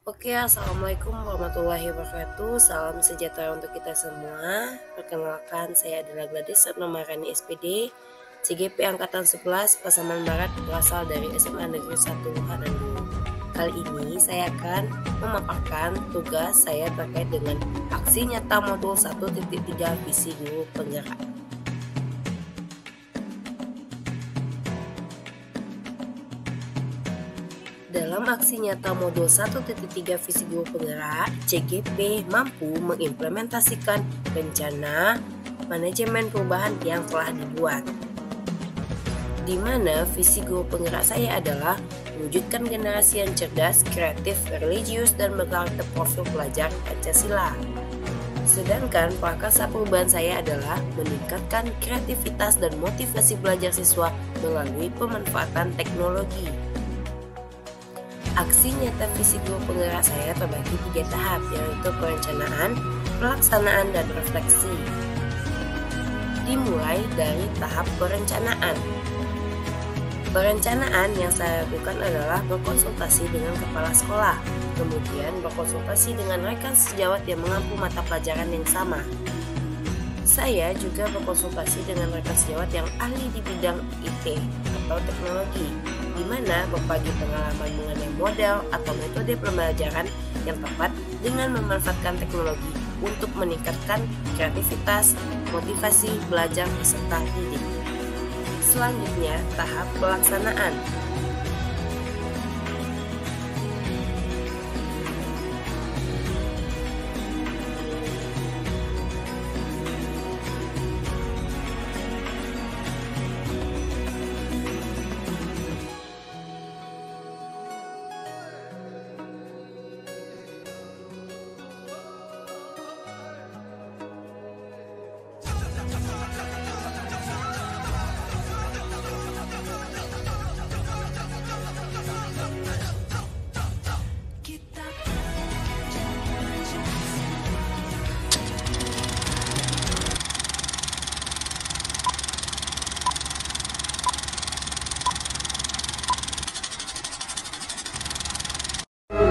Oke, assalamualaikum warahmatullahi wabarakatuh. Salam sejahtera untuk kita semua. Perkenalkan, saya adalah Gladys Setnomarani SPD, CGP Angkatan 11 Pasaman Barat, berasal dari SMA Negeri 1 Hananu. Kali ini saya akan memaparkan tugas saya terkait dengan aksi nyata modul 1.3 visi guru penggerak. Dalam aksi nyata modul 1.3 visi guru penggerak, CGP mampu mengimplementasikan rencana manajemen perubahan yang telah dibuat, di mana visi guru penggerak saya adalah mewujudkan generasi yang cerdas, kreatif, religius, dan berkarakter profil pelajar Pancasila. Sedangkan prakarsa perubahan saya adalah meningkatkan kreativitas dan motivasi belajar siswa melalui pemanfaatan teknologi. Aksi nyata visi guru penggerak saya terbagi 3 tahap, yaitu perencanaan, pelaksanaan, dan refleksi. Dimulai dari tahap perencanaan. Perencanaan yang saya lakukan adalah berkonsultasi dengan kepala sekolah, kemudian berkonsultasi dengan rekan sejawat yang mengampu mata pelajaran yang sama. Saya juga berkonsultasi dengan rekan sejawat yang ahli di bidang IT atau teknologi, di mana berbagi pengalaman mengenai model atau metode pembelajaran yang tepat dengan memanfaatkan teknologi untuk meningkatkan kreativitas, motivasi belajar peserta didik. Selanjutnya, tahap pelaksanaan.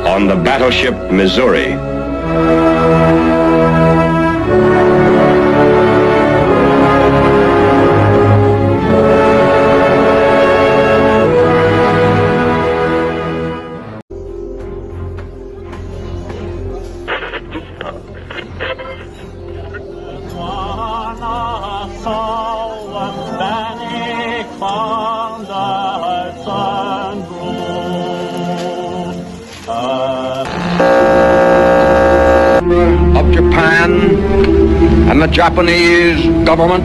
On the battleship Missouri. Of Japan and the Japanese government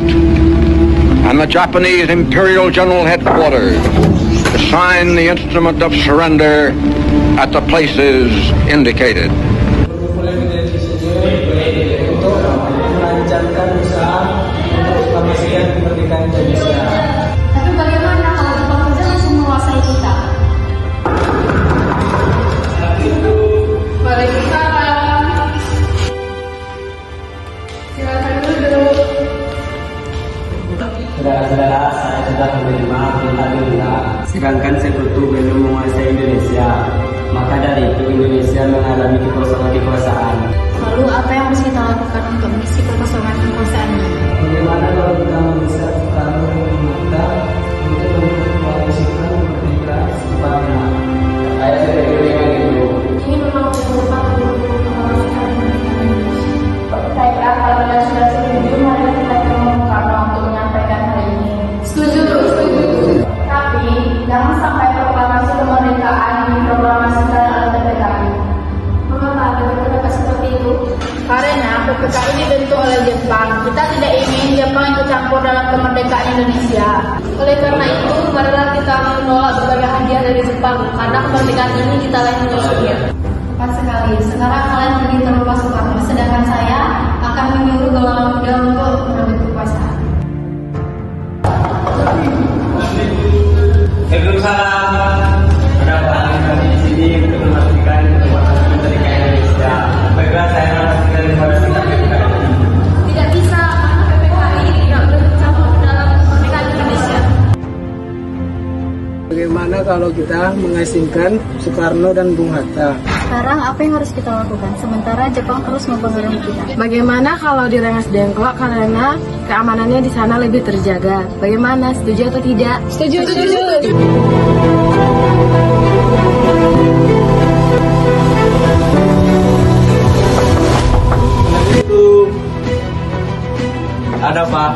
and the Japanese Imperial General Headquarters to sign the instrument of surrender at the places indicated. Tapi bagaimana kalau Jepang saja langsung menguasai kita? Saudara-saudara, saya sudah menerima perintah Gerindra. Sedangkan sekutu belum menguasai Indonesia. Maka dari itu Indonesia mengalami kekosongan kekuasaan. Lalu apa yang harus kita lakukan untuk mengisi kekosongan kekuasaan ini? Bagaimana kalau kita bisa Soekarno meminta untuk memposisikan kemerdekaan secepatnya? Saya sudah dengan itu. Ini memang tepat untuk memposisikan kemerdekaan Indonesia. Baiklah, kalau kalian sudah setuju, mari kita ke Soekarno untuk menyampaikan hal ini. Setuju. Tapi jangan sampai proklamasi kemerdekaan diproklamasikan oleh PPKI. Mengapa ada pendapat seperti itu? Karena PPKI dibentuk oleh Jepang. Kita tidak ingin Jepang ikut campur dalam kemerdekaan Indonesia. Oleh karena itu, marilah kita menolak berbagai hadiah dari Jepang, karena kemerdekaan ini kita lain Indonesia. Tepat sekali. Sekarang kalian pergi ke rumah Soekarno, sedangkan saya akan menyuruh golongan muda untuk merebut kekuasaan. Waalaikumsalam. Kenapa kami di sini untuk memastikan kekuasaan kemerdekaan Indonesia? Baiklah, saya memastikan kepada PPKI. Tidak bisa, karena PPKI tidak boleh campur dalam kemerdekaan Indonesia. Bagaimana kalau kita mengasingkan Soekarno dan Bung Hatta? Sekarang apa yang harus kita lakukan? Sementara Jepang terus mempengaruhi kita. Bagaimana kalau di Rengas Dengklok karena keamanannya di sana lebih terjaga? Bagaimana? Setuju atau tidak? Setuju. Ada Pak.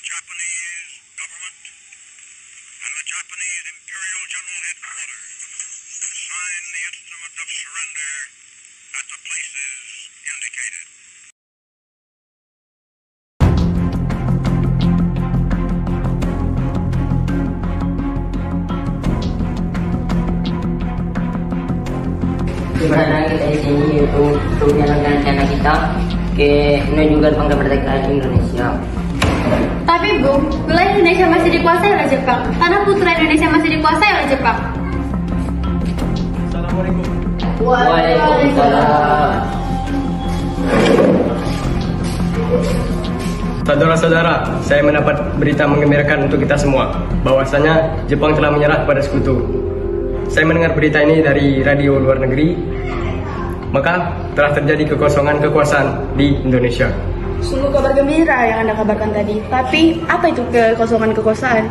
Japanese government and the Japanese Imperial General Headquarters to sign the instrument of surrender at the places indicated. Dimana kita di sini untuk menjalankan rencana kita ke menunjukkan kemerdekaan Indonesia. Tapi Bu, wilayah Indonesia masih dikuasai oleh Jepang. Tanah putra Indonesia masih dikuasai oleh Jepang. Assalamualaikum. Waalaikumsalam. Saudara-saudara, saya mendapat berita menggembirakan untuk kita semua, bahwasanya Jepang telah menyerah kepada sekutu. Saya mendengar berita ini dari radio luar negeri, maka telah terjadi kekosongan kekuasaan di Indonesia. Sungguh kabar gembira yang Anda kabarkan tadi. Tapi apa itu kekosongan kekuasaan?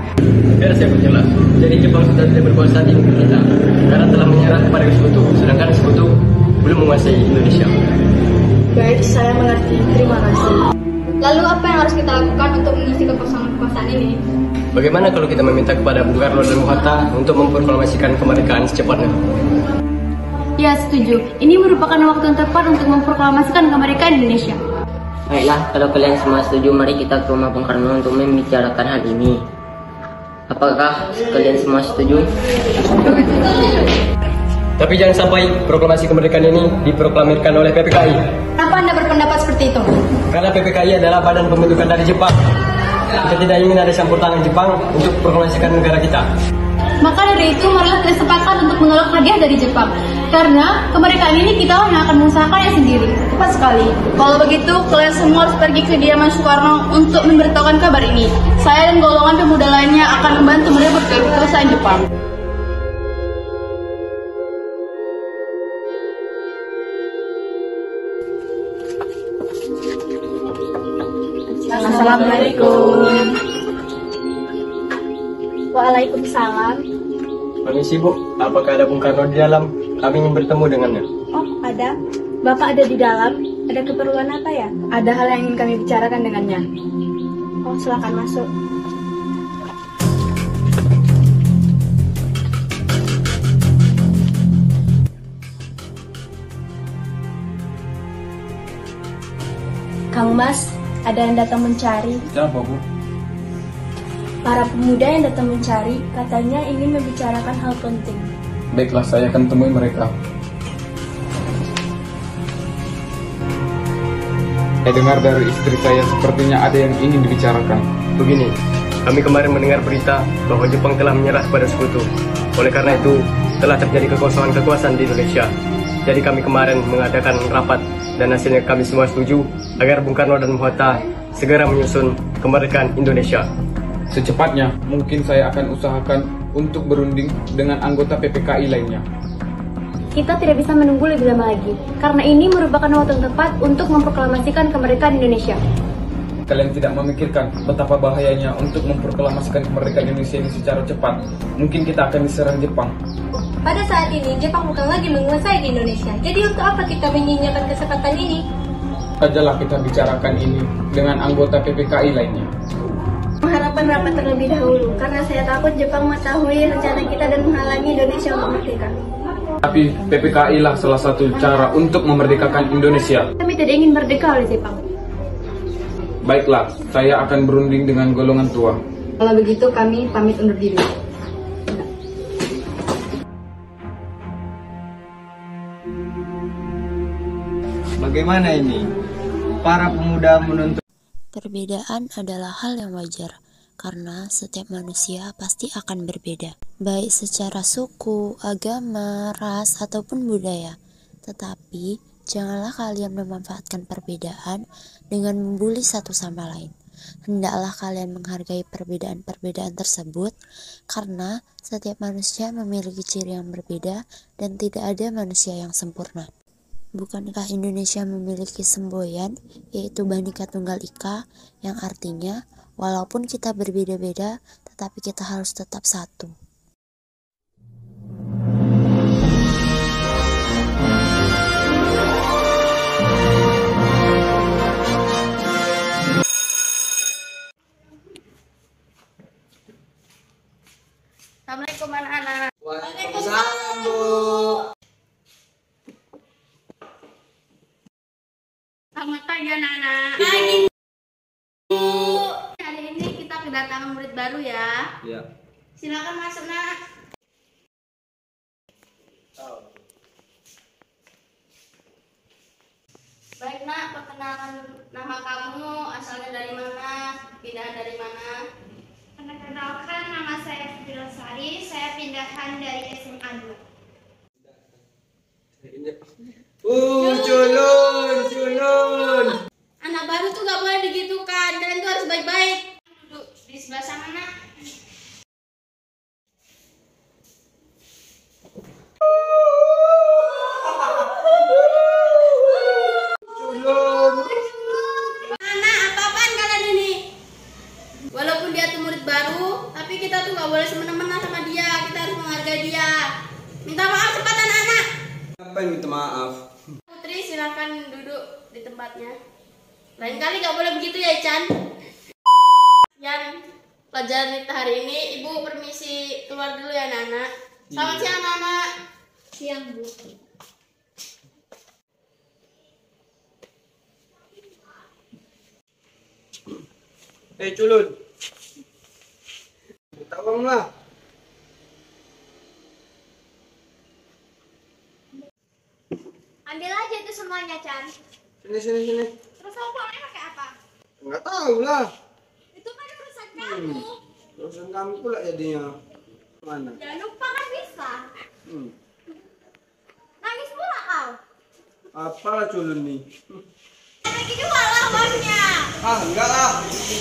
Biar saya perjelas. Jadi Jepang sudah tidak berkuasa di negeri kita karena telah menyerah kepada sekutu, sedangkan sekutu belum menguasai Indonesia. Baik, saya mengerti. Terima kasih. Lalu apa yang harus kita lakukan untuk mengisi kekosongan kekuasaan ini? Bagaimana kalau kita meminta kepada Bung Karno dan Bung Hatta untuk memproklamasikan kemerdekaan secepatnya? Ya, setuju. Ini merupakan waktu yang tepat untuk memproklamasikan kemerdekaan Indonesia. Baiklah, kalau kalian semua setuju, mari kita ke rumah Bung Karno untuk membicarakan hal ini. Apakah kalian semua setuju? Tapi jangan sampai proklamasi kemerdekaan ini diproklamirkan oleh PPKI. Kenapa Anda berpendapat seperti itu? Karena PPKI adalah badan pembentukan dari Jepang. Kita tidak ingin ada campur tangan Jepang untuk proklamasikan negara kita. Maka dari itu, marilah kita sepakat untuk menolak hadiah dari Jepang. Karena kemerdekaan ini kita yang akan mengusahakannya sendiri. Tepat sekali. Kalau begitu, kalian semua harus pergi ke kediaman Soekarno untuk memberitahukan kabar ini. Saya dan golongan pemuda lainnya akan membantu merebut kekuasaan Jepang. Assalamualaikum. Waalaikumsalam. Permisi Bu, apakah ada Bung Karno di dalam? Kami ingin bertemu dengannya. Oh, ada. Bapak ada di dalam. Ada keperluan apa ya? Ada hal yang ingin kami bicarakan dengannya. Oh, silakan masuk. Kang Mas, ada yang datang mencari. Siapa, Bu? Para pemuda yang datang mencari katanya ingin membicarakan hal penting. Baiklah, saya akan temui mereka. Saya dengar dari istri saya sepertinya ada yang ingin dibicarakan. Begini, kami kemarin mendengar berita bahwa Jepang telah menyerah kepada sekutu. Oleh karena itu, telah terjadi kekosongan kekuasaan di Indonesia. Jadi kami kemarin mengadakan rapat dan hasilnya kami semua setuju agar Bung Karno dan Bung Hatta segera menyusun kemerdekaan Indonesia. Secepatnya, mungkin saya akan usahakan untuk berunding dengan anggota PPKI lainnya. Kita tidak bisa menunggu lebih lama lagi, karena ini merupakan waktu yang tepat untuk memproklamasikan kemerdekaan Indonesia. kalian tidak memikirkan betapa bahayanya untuk memproklamasikan kemerdekaan Indonesia ini secara cepat, mungkin kita akan diserang Jepang. Pada saat ini, Jepang bukan lagi menguasai di Indonesia. Jadi untuk apa kita menyanyiakan kesempatan ini? Sajalah kita bicarakan ini dengan anggota PPKI lainnya. Mengharapkan rapat terlebih dahulu, karena saya takut Jepang mengetahui rencana kita dan menghalangi Indonesia untuk merdeka. Tapi PPKI lah salah satu cara untuk memerdekakan Indonesia. Kami tidak ingin merdeka oleh Jepang. Baiklah, saya akan berunding dengan golongan tua. Kalau begitu kami pamit undur diri. Bagaimana ini? Para pemuda menuntut. Perbedaan adalah hal yang wajar, karena setiap manusia pasti akan berbeda, baik secara suku, agama, ras, ataupun budaya. Tetapi, janganlah kalian memanfaatkan perbedaan dengan membuli satu sama lain. Hendaklah kalian menghargai perbedaan-perbedaan tersebut, karena setiap manusia memiliki ciri yang berbeda dan tidak ada manusia yang sempurna. Bukankah Indonesia memiliki semboyan, yaitu Bhinneka Tunggal Ika, yang artinya, walaupun kita berbeda-beda, tetapi kita harus tetap satu. Assalamualaikum anak-anak. Waalaikumsalam, Bu. Selamat pagi anak-anak. Pagi. Hari ini kita kedatangan murid baru ya. Ya. Silakan masuk nak. Baik nak, perkenalkan nama kamu, asalnya dari mana, pindahan dari mana? Perkenalkan, nama saya Fitri Lestari, saya pindahan dari SMA 2. Culun. Anak baru tuh gak boleh digitukan, dan itu harus baik-baik. Duduk di sebelah sana nak. Culun. Anak, apa-apaan kalian ini? Walaupun dia tuh murid baru, tapi kita tuh gak boleh semena-mena sama dia. Kita harus menghargai dia. Minta maaf cepatan anak. Apa yang minta maaf? Putri, silakan duduk di tempatnya. Lain kali gak boleh begitu ya, Chan. Yan, pelajaran kita hari ini, Ibu permisi keluar dulu ya, anak-anak. Selamat siang, anak-anak. Siang, Bu. Culun. Tolonglah. Ambil aja itu semuanya, Chan. Sini. Terus kamu pulangnya pakai apa? Enggak tahu lah. Itu kan urusan kamu. Urusan kamu pula jadinya. Mana? Jangan lupa kan bisa. Hmm. Nangis pula kau. Apalah culun nih? Lagi juga lah bosnya. Enggak lah.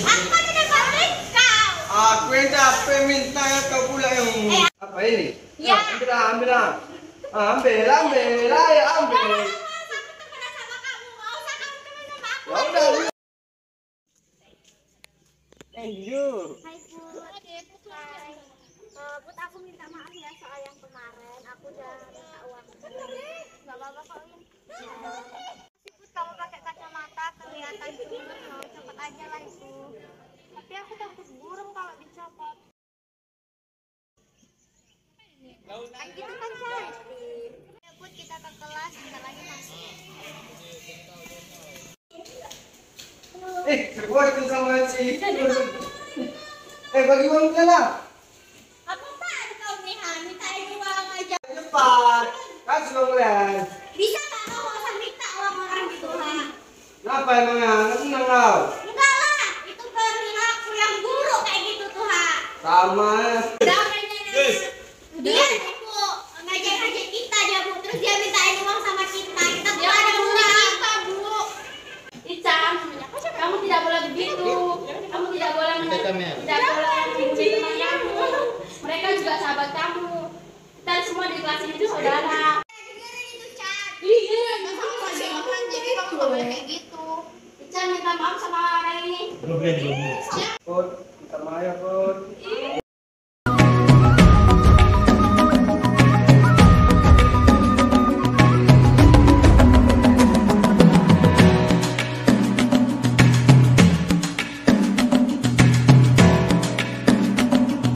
Aku kan tidak bantuin kau. Aku yang capek minta ya kau pula yang. Apa ini? Ya. Ambil lah. Ambil ya ambil. Ya udah. Thank you. Hai Put. Put, aku minta maaf ya soal yang kemarin. Aku udah minta uang. Gak apa-apa kok, Win. Put, kamu pakai kacamata kelihatan culun loh. Cepet aja lah itu. Tapi aku takut burung kalau dicopot. Kan gitu kan cantik. Ya Put, kita ke kelas, bentar lagi masuk. Keluar tuh sama si. Bagi uang dia lah. Apaan kau nih, Han? Mintain uang aja. Cepat. Kasih dong lihat. Bisa nggak kau nggak usah minta uang orang gitu, Ha? Kenapa emangnya? Nggak senang kau? Enggak lah, itu perilaku yang buruk kayak gitu tuh, Ha. Sama. Dia itu ngajak-ngajak kita dia, Bu. Terus dia mintain uang sama kita. Kita tuh ada uang kita, Bu. Ican, kamu tidak boleh begitu. Kamu tidak boleh menjadi teman kamu. Mereka juga sahabat kamu. Kita semua di kelas ini tuh saudara. Iya, kamu masih orang, jadi kamu nggak boleh kayak gitu. Ican minta maaf sama orang ini. Belum.